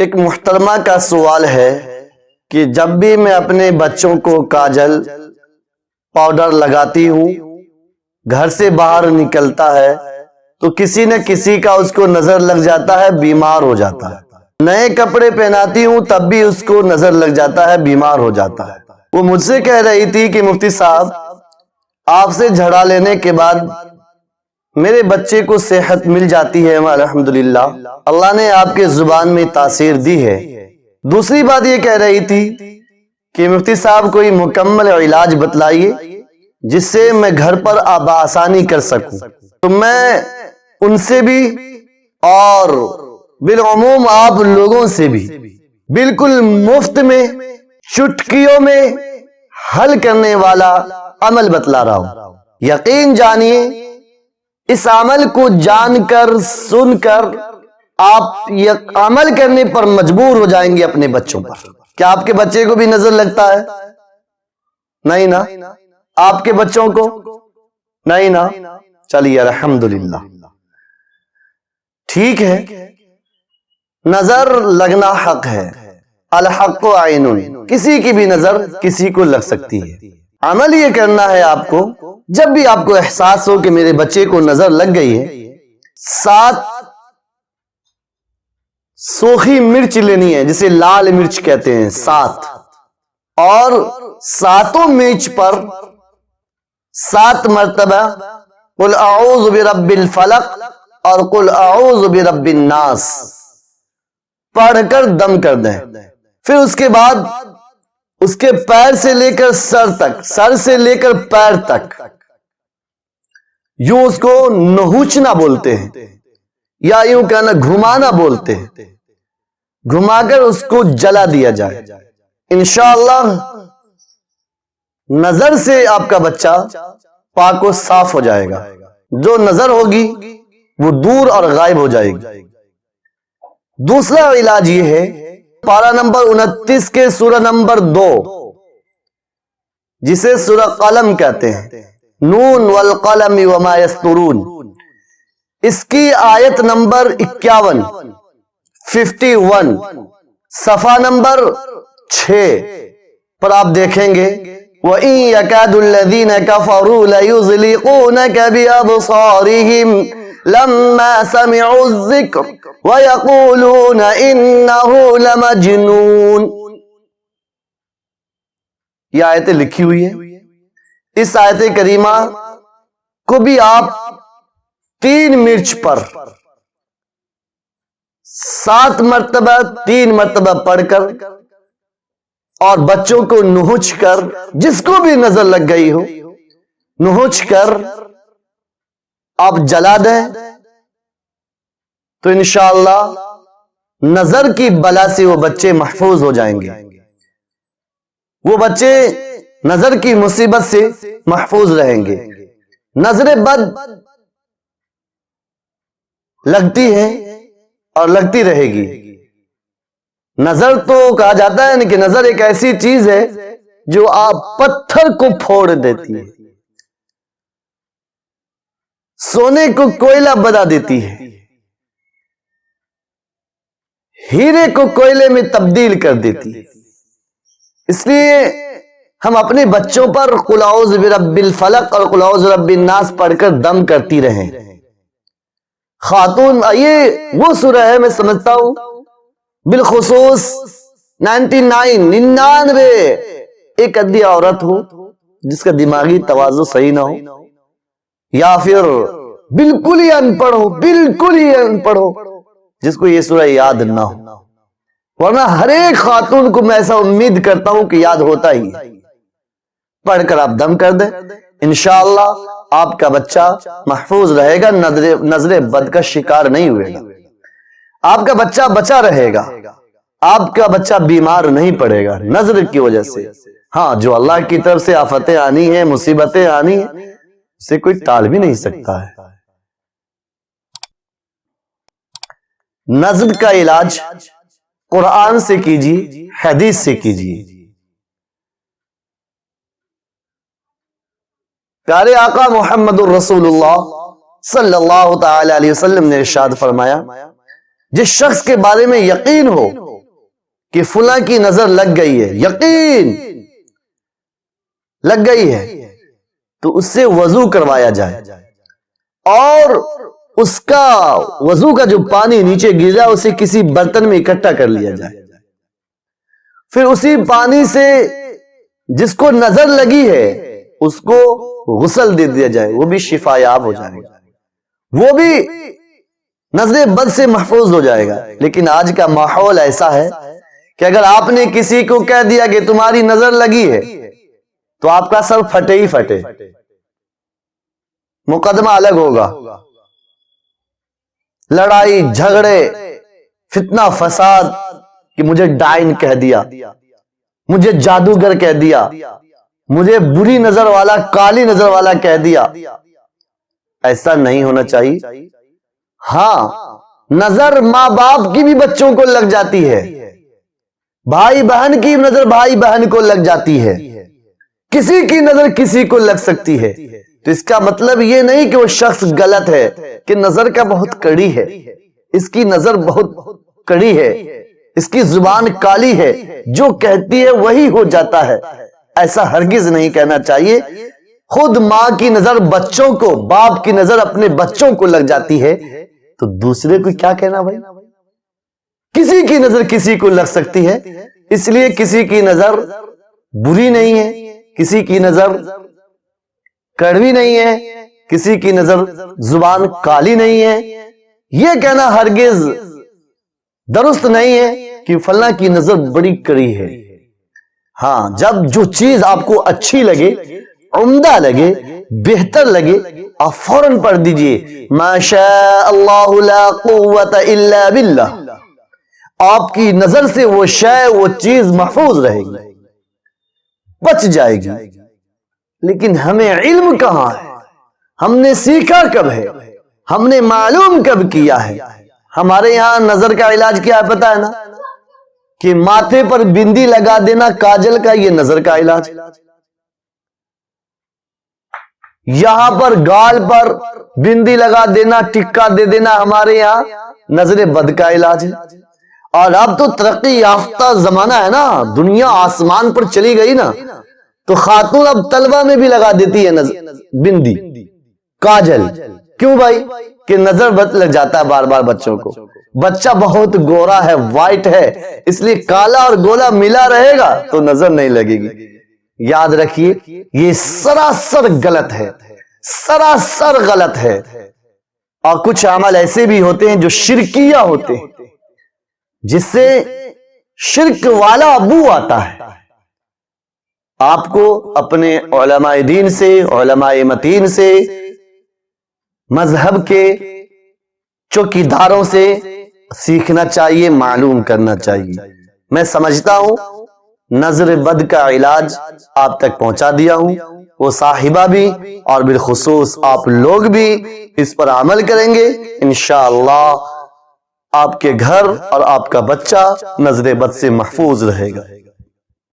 ایک محترمہ کا سوال ہے کہ جب بھی میں اپنے بچوں کو کاجل پاؤڈر لگاتی ہوں، گھر سے باہر نکلتا ہے تو کسی نہ کسی کا اس کو نظر لگ جاتا ہے، بیمار ہو جاتا ہے۔ نئے کپڑے پہناتی ہوں تب بھی اس کو نظر لگ جاتا ہے، بیمار ہو جاتا ہے۔ وہ مجھ سے کہہ رہی تھی کہ مفتی صاحب، آپ سے جھڑا لینے کے بعد میرے بچے کو صحت مل جاتی ہے، الحمدللہ، اللہ نے آپ کے زبان میں تاثیر دی ہے۔ دوسری بات یہ کہہ رہی تھی کہ مفتی صاحب کوئی مکمل علاج بتلائیے جس سے میں گھر پر بآسانی کر سکوں۔ تو میں ان سے بھی اور بالعموم آپ لوگوں سے بھی بالکل مفت میں چٹکیوں میں حل کرنے والا عمل بتلا رہا ہوں۔ یقین جانیے، اس عمل کو جان کر سن کر آپ عمل کرنے پر مجبور ہو جائیں گے اپنے بچوں پر۔ کیا آپ کے بچے کو بھی نظر لگتا ہے؟ نہیں نا؟ آپ کے بچوں کو نہیں نا؟ چلیے الحمدللہ، ٹھیک ہے، نظر لگنا حق ہے، الحق عین، کسی کی بھی نظر کسی کو لگ سکتی ہے۔ عمل یہ کرنا ہے آپ کو، جب بھی آپ کو احساس ہو کہ میرے بچے کو نظر لگ گئی ہے، 7 سوکھی مرچ لینی ہے، جسے لال مرچ کہتے ہیں، 7، اور 7 مرچ پر 7 مرتبہ قل اعوذ برب الفلق اور قل اعوذ برب الناس پڑھ کر دم کر دیں۔ پھر اس کے بعد اس کے پیر سے لے کر سر تک، سر سے لے کر پیر تک، یوں اس کو نہوچنا بولتے ہیں، یا یوں کہنا گھمانا بولتے ہیں، گھما کر اس کو جلا دیا جائے۔ انشاءاللہ نظر سے آپ کا بچہ پاک و صاف ہو جائے گا، جو نظر ہوگی وہ دور اور غائب ہو جائے گی۔ دوسرا علاج یہ ہے، پارہ نمبر 29 کے سورہ نمبر 2، جسے سورہ قلم کہتے ہیں، نون والقلم وما یسطرون، اس کی آیت نمبر 51 صفحہ نمبر 6 پر آپ دیکھیں گے، وَإِن يَكَادُ الَّذِينَ كَفَرُوا لَيُزْلِقُونَكَ بِأَبْصَارِهِمْ لَمَّا سَمِعُوا الذِّكْرَ وَيَقُولُونَ إِنَّهُ لَمَجْنُونَ۔ یہ آیتیں لکھی ہوئی ہیں، اس آیت کریمہ کو بھی آپ 3 مرچ پر 7 مرتبہ 3 مرتبہ پڑھ کر اور بچوں کو نہوچ کر، جس کو بھی نظر لگ گئی ہو، نہوچ کر آپ جلا دیں، تو انشاءاللہ نظر کی بلا سے وہ بچے محفوظ ہو جائیں گے، وہ بچے نظر کی مصیبت سے محفوظ رہیں گے۔ نظر بد لگتی ہے اور لگتی رہے گی۔ نظر تو کہا جاتا ہے کہ نظر ایک ایسی چیز ہے جو آپ پتھر کو پھوڑ دیتی ہے، سونے کو کوئلہ بنا دیتی ہے، ہیرے کو کوئلے میں تبدیل کر دیتی ہے۔ اس لیے ہم اپنے بچوں پر قل اعوذ برب الفلق اور قل اعوذ برب الناس پڑھ کر دم کرتی رہیں۔ خاتون، یہ وہ سورہ ہے، میں سمجھتا ہوں بالخصوص 99 ایک ادھی عورت ہو جس کا دماغی توازن صحیح نہ ہو، یا پھر بالکل ہی ان پڑھ ہو، بالکل ہی ان پڑھ ہو، جس کو یہ سورہ یاد نہ ہو، ورنہ ہر ایک خاتون کو میں ایسا امید کرتا ہوں کہ یاد ہوتا ہی ہے۔ پڑھ کر آپ دم کر دیں، انشاءاللہ آپ کا بچہ محفوظ رہے گا، نظر بد کا شکار نہیں ہوئے گا، آپ کا بچہ بچا رہے گا، آپ کا بچہ بیمار نہیں پڑے گا نظر کی وجہ سے۔ ہاں، جو اللہ کی طرف سے آفتیں آنی ہیں، مصیبتیں آنی ہیں، اسے کوئی ٹال بھی نہیں سکتا ہے۔ نظر کا علاج قرآن سے کیجیے، حدیث سے کیجیے۔ پیارے آقا محمد الرسول اللہ صلی اللہ تعالی علیہ وسلم نے ارشاد فرمایا، جس شخص کے بارے میں یقین ہو کہ فلاں کی نظر لگ گئی ہے، یقین لگ گئی ہے، تو اس سے وضو کروایا جائے اور اس کا وضو کا جو پانی نیچے گرا اسے کسی برتن میں اکٹھا کر لیا جائے، پھر اسی پانی سے جس کو نظر لگی ہے اس کو غسل دے دیا جائے، وہ بھی شفا یاب ہو جائے گا، وہ بھی نظر بد سے محفوظ ہو جائے گا۔ لیکن آج کا ماحول ایسا ہے کہ اگر آپ نے کسی کو کہہ دیا کہ تمہاری نظر لگی ہے تو آپ کا سر پھٹے ہی پھٹے، مقدمہ الگ ہوگا، لڑائی جھگڑے فتنہ فساد، کہ مجھے ڈائن کہہ دیا، مجھے جادوگر کہہ دیا، مجھے بری نظر والا کالی نظر والا کہہ دیا۔ ایسا نہیں ہونا چاہیے۔ ہاں، نظر ماں باپ کی بھی بچوں کو لگ جاتی ہے، بھائی بہن کی نظر بھائی بہن کو لگ جاتی ہے، کسی کی نظر کسی کو لگ سکتی ہے۔ تو اس کا مطلب یہ نہیں کہ وہ شخص غلط ہے، کہ نظر کا بہت کڑی ہے، اس کی نظر بہت کڑی ہے، اس کی زبان کالی ہے، جو کہتی ہے وہی ہو جاتا ہے، ایسا ہرگز نہیں کہنا چاہیے۔ خود ماں کی نظر بچوں کو، باپ کی نظر اپنے بچوں کو لگ جاتی ہے تو دوسرے کو کیا کہنا بھائی؟ کسی کی نظر کسی کو لگ سکتی ہے، اس لیے کسی کی نظر بری نہیں ہے، کسی کی نظر کڑوی نہیں ہے، کسی کی نظر زبان کالی نہیں ہے، یہ کہنا ہرگز درست نہیں ہے کہ فلاں کی نظر بڑی کڑی ہے۔ ہاں، جب جو چیز آپ کو اچھی لگے، عمدہ لگے، بہتر لگے، آپ فوراً پڑھ دیجئے ما شاء اللہ لا قوت الا باللہ، آپ کی نظر سے وہ شے، وہ چیز محفوظ رہے گی، بچ جائے گی۔ لیکن ہمیں علم کہاں ہے؟ ہم نے سیکھا کب ہے؟ ہم نے معلوم کب کیا ہے؟ ہمارے یہاں نظر کا علاج کیا ہے پتہ ہے نا؟ کہ ماتھے پر بندی لگا دینا کاجل کا، یہ نظر کا علاج۔ یہاں پر گال پر بندی لگا دینا، ٹکا دے دینا، ہمارے یہاں نظر بد کا علاج ہے۔ اور اب تو ترقی یافتہ زمانہ ہے نا، دنیا آسمان پر چلی گئی نا، تو خاتون اب طلبہ میں بھی لگا دیتی ہے بندی، کاجل۔ کیوں بھائی؟ کہ نظر بد لگ جاتا ہے بار بار بچوں کو، بچہ بہت گورا ہے، وائٹ ہے، اس لیے کالا اور گولا ملا رہے گا تو نظر نہیں لگے گی۔ یاد رکھیے، یہ سراسر غلط ہے، سراسر غلط ہے۔ اور کچھ عمل ایسے بھی ہوتے ہیں جو شرکیہ ہوتے ہیں، جس سے شرک والا بو آتا ہے۔ آپ کو اپنے علماء دین سے، علماء متین سے، مذہب کے چوکیداروں سے سیکھنا چاہیے، معلوم کرنا چاہیے۔ میں سمجھتا ہوں نظر بد کا علاج آپ تک پہنچا دیا ہوں، وہ صاحبہ بھی اور بالخصوص آپ لوگ بھی اس پر عمل کریں گے، انشاءاللہ آپ کے گھر اور آپ کا بچہ نظر بد سے محفوظ رہے گا۔